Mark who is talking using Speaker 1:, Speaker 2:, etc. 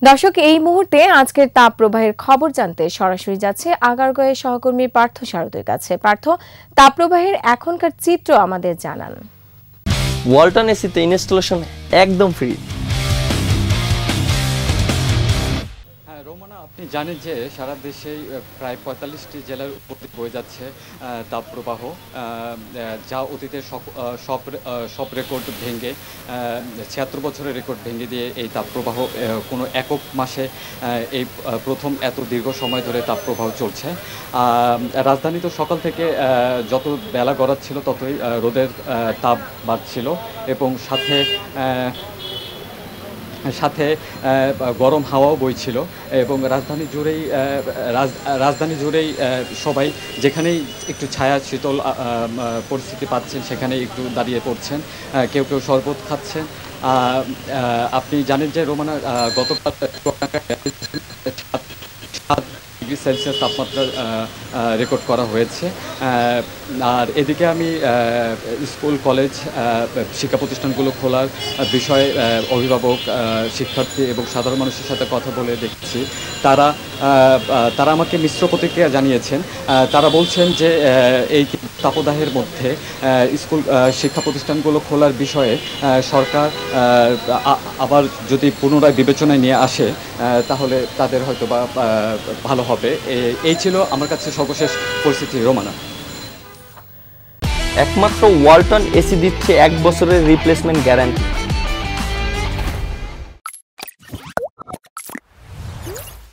Speaker 1: দর্শক, এই মুহূর্তে আজকের তাপ প্রবাহের খবর জানতে সরাসরি যাচ্ছে আগারগাঁওয়ের সহকর্মী পার্থ সারথীর কাছে। পার্থ, তাপ প্রবাহের এখনকার চিত্র আমাদের জানান।
Speaker 2: ওয়ালটন এসিতে ইনস্টলেশন একদম ফ্রি।
Speaker 3: রোমানা, আপনি জানেন যে সারা দেশে প্রায় ৪৫টি জেলার উপর বয়ে যাচ্ছে তাপপ্রবাহ, যা অতীতের সব রেকর্ড ভেঙে ৭৬ বছরের রেকর্ড ভেঙে দিয়ে এই তাপপ্রবাহ কোনো একক মাসে এই প্রথম এত দীর্ঘ সময় ধরে তাপপ্রবাহ চলছে। রাজধানী তো সকাল থেকে যত বেলা গড়াচ্ছিল ততই রোদের তাপ বাড়ছিল এবং সাথে গরম হাওয়াও বইছিল এবং রাজধানী জুড়েই সবাই যেখানেই একটু ছায়া শীতল পরিস্থিতি পাচ্ছেন সেখানেই একটু দাঁড়িয়ে পড়ছেন, কেউ কেউ শরবত খাচ্ছেন। আপনি জানেন যে রোমানা, গতকাল ডিগ্রি সেলসিয়াস তাপমাত্রা রেকর্ড করা হয়েছে। আর এদিকে আমি স্কুল, কলেজ, শিক্ষা প্রতিষ্ঠানগুলো খোলার বিষয়ে অভিভাবক, শিক্ষার্থী এবং সাধারণ মানুষের সাথে কথা বলে দেখছি। তারা আমাকে মিশ্র প্রতিক্রিয়া জানিয়েছেন। তারা বলছেন যে এই তাপদাহের মধ্যে স্কুল, শিক্ষা প্রতিষ্ঠানগুলো খোলার বিষয়ে সরকার আবার যদি পুনরায় বিবেচনায় নিয়ে আসে তাহলে তাদের হয়তো বা ভালো হবে। এই ছিল আমার কাছে সর্বশেষ পরিস্থিতি। রোমানা,
Speaker 2: একমাত্র ওয়ালটন এসি দিচ্ছে 1 বছরের রিপ্লেসমেন্ট গ্যারান্টি।